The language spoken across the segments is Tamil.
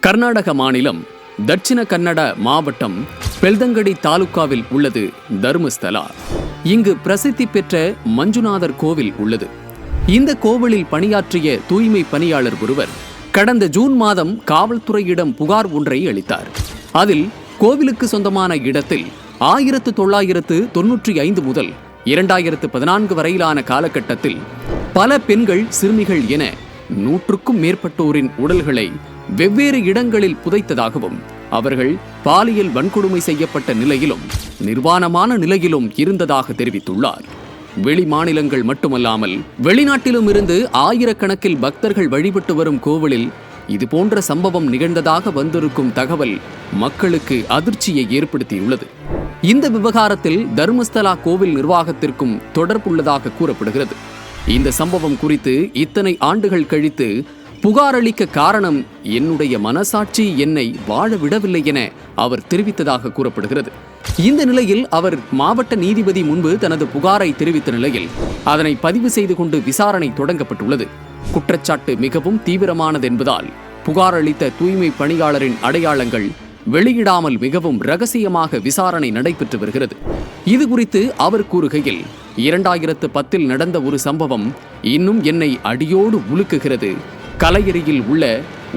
கர்நாடக மாநிலம் தட்சிண கன்னட மாவட்டம் பெல்தங்கடி தாலுகாவில் உள்ளது தர்மஸ்தலா. இங்கு பிரசித்தி பெற்ற மஞ்சுநாதர் கோவில் உள்ளது. இந்த கோவிலில் பணியாற்றிய தூய்மை பணியாளர் ஒருவர் கடந்த ஜூன் மாதம் காவல்துறையிடம் புகார் ஒன்றை அளித்தார். அதில் கோவிலுக்கு சொந்தமான இடத்தில் 1995 முதல் 2014 வரையிலான காலகட்டத்தில் பல பெண்கள், சிறுமிகள் என 100க்கும் மேற்பட்டோரின் உடல்களை வெவ்வேறு இடங்களில் புதைத்ததாகவும், அவர்கள் பாலியல் வன்கொடுமை செய்யப்பட்ட நிலையிலும் நிர்வாணமான நிலையிலும் இருந்ததாக தெரிவித்துள்ளார். வெளி மாநிலங்கள் மட்டுமல்லாமல் வெளிநாட்டிலும் இருந்து ஆயிரக்கணக்கில் பக்தர்கள் வழிபட்டு வரும் கோவிலில் இதுபோன்ற சம்பவம் நிகழ்ந்ததாக வந்திருக்கும் தகவல் மக்களுக்கு அதிர்ச்சியை ஏற்படுத்தியுள்ளது. இந்த விவகாரத்தில் தர்மஸ்தலா கோவில் நிர்வாகத்திற்கும் தொடர்புள்ளதாக கூறப்படுகிறது. இந்த சம்பவம் குறித்து இத்தனை ஆண்டுகள் கழித்து புகார் அளிக்க காரணம் என்னுடைய மனசாட்சி என்னை வாழ விடவில்லை என அவர் தெரிவித்ததாக கூறப்படுகிறது. இந்த நிலையில் அவர் மாவட்ட நீதிபதி முன்பு தனது புகாரை தெரிவித்த நிலையில் அதனை பதிவு செய்து கொண்டு விசாரணை தொடங்கப்பட்டுள்ளது. குற்றச்சாட்டு மிகவும் தீவிரமானது என்பதால் புகார் அளித்த தூய்மை பணியாளரின் அடையாளங்கள் வெளியிடாமல் மிகவும் ரகசியமாக விசாரணை நடைபெற்று வருகிறது. இது குறித்து அவர் கூறுகையில், 2010 நடந்த ஒரு சம்பவம் இன்னும் என்னை அடியோடு உலுக்குகிறது. கலையரியில் உள்ள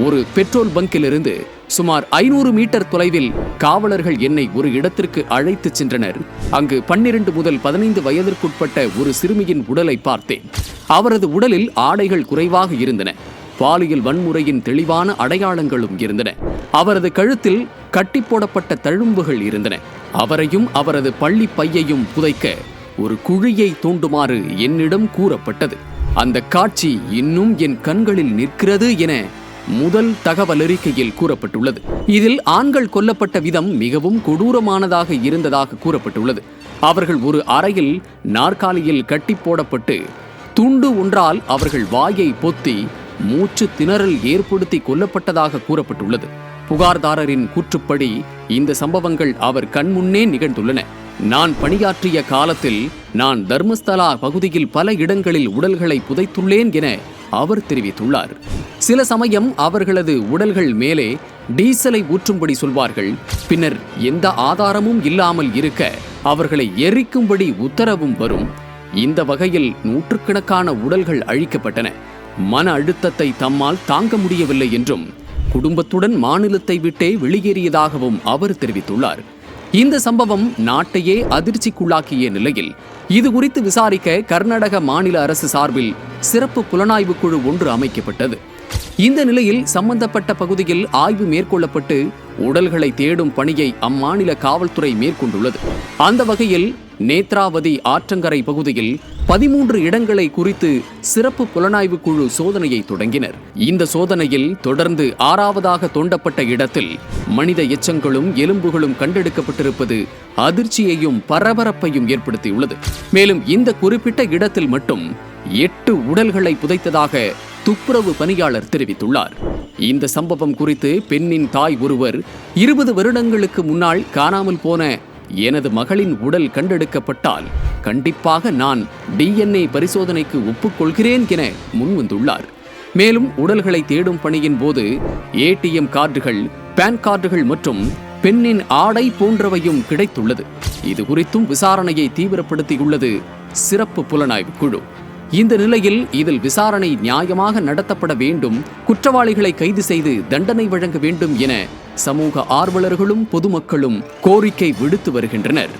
ஒரு பெட்ரோல் பங்கிலிருந்து சுமார் 500 மீட்டர் தொலைவில் காவலர்கள் என்னை ஒரு இடத்திற்கு அழைத்துச் சென்றனர். அங்கு 12 முதல் 15 வயதிற்குட்பட்ட ஒரு சிறுமியின் உடலை பார்த்தேன். அவரது உடலில் ஆடைகள் குறைவாக இருந்தன. பாலியல் வன்முறையின் தெளிவான அடையாளங்களும் இருந்தன. அவரது கழுத்தில் கட்டி போடப்பட்ட தழும்புகள் இருந்தன. அவரையும் அவரது பள்ளி பையையும் புதைக்க ஒரு குழியை தோண்டுமாறு என்னிடம் கூறப்பட்டது. அந்த காட்சி இன்னும் என் கண்களில் நிற்கிறது என முதல் தகவல் அறிக்கையில் கூறப்பட்டுள்ளது. இதில் ஆண்கள் கொல்லப்பட்ட விதம் மிகவும் கொடூரமானதாக இருந்ததாக கூறப்பட்டுள்ளது. அவர்கள் ஒரு அறையில் நாற்காலியில் கட்டி போடப்பட்டு துண்டு ஒன்றால் அவர்கள் வாயை பொத்தி மூச்சு திணறல் ஏற்படுத்தி கொல்லப்பட்டதாக கூறப்பட்டுள்ளது. புகார்தாரரின் கூற்றுப்படி இந்த சம்பவங்கள் அவர் கண்முன்னே நிகழ்ந்துள்ளன. நான் பணியாற்றிய காலத்தில் நான் தர்மஸ்தலா பகுதியில் பல இடங்களில் உடல்களை புதைத்துள்ளேன் என அவர் தெரிவித்துள்ளார். சில சமயம் அவர்களது உடல்கள் மேலே டீசலை ஊற்றும்படி சொல்வார்கள். பின்னர் எந்த ஆதாரமும் இல்லாமல் இருக்க அவர்களை எரிக்கும்படி உத்தரவும் வரும். இந்த வகையில் நூற்றுக்கணக்கான உடல்கள் அழிக்கப்பட்டன. மன அழுத்தத்தை தம்மால் தாங்க முடியவில்லை என்றும் குடும்பத்துடன் மாநிலத்தை விட்டே வெளியேறியதாகவும் அவர் தெரிவித்துள்ளார். இந்த சம்பவம் நாட்டையே அதிர்ச்சிக்குள்ளாக்கிய நிலையில் இது குறித்து விசாரிக்க கர்நாடக மாநில அரசு சார்பில் சிறப்பு புலனாய்வு குழு ஒன்று அமைக்கப்பட்டது. இந்த நிலையில் சம்பந்தப்பட்ட பகுதியில் ஆய்வு மேற்கொள்ளப்பட்டு உடல்களை தேடும் பணியை அம்மாநில காவல்துறை மேற்கொண்டுள்ளது. அந்த வகையில் நேத்ராவதி ஆற்றங்கரை பகுதியில் 13 இடங்களை குறித்து சிறப்பு புலனாய்வு குழு சோதனையை தொடங்கினர். இந்த சோதனையில் தொடர்ந்து 6வதாக தோண்டப்பட்ட இடத்தில் மனித எச்சங்களும் எலும்புகளும் கண்டெடுக்கப்பட்டிருப்பது அதிர்ச்சியையும் பரபரப்பையும் ஏற்படுத்தியுள்ளது. மேலும் இந்த குறிப்பிட்ட இடத்தில் மட்டும் 8 உடல்களை புதைத்ததாக துப்புரவு பணியாளர் தெரிவித்துள்ளார். இந்த சம்பவம் குறித்து பெண்ணின் தாய் ஒருவர் 20 வருடங்களுக்கு முன்னால் காணாமல் போன எனது மகளின் உடல் கண்டெடுக்கப்பட்டால் கண்டிப்பாக நான் DNA பரிசோதனைக்கு ஒப்புக்கொள்கிறேன் என முன்வந்துள்ளார். மேலும் உடல்களை தேடும் பணியின் போது ATM கார்டுகள், பான் கார்டுகள் மற்றும் பெண்ணின் ஆடை போன்றவையும் கிடைத்துள்ளது. இது குறித்தும் விசாரணையை தீவிரப்படுத்தியுள்ளது சிறப்பு புலனாய்வு குழு. இந்த நிலையில் இதில் விசாரணை நியாயமாக நடத்தப்பட வேண்டும், குற்றவாளிகளை கைது செய்து தண்டனை வழங்க வேண்டும் என சமூக ஆர்வலர்களும் பொதுமக்களும் கோரிக்கை விடுத்து வருகின்றனர்.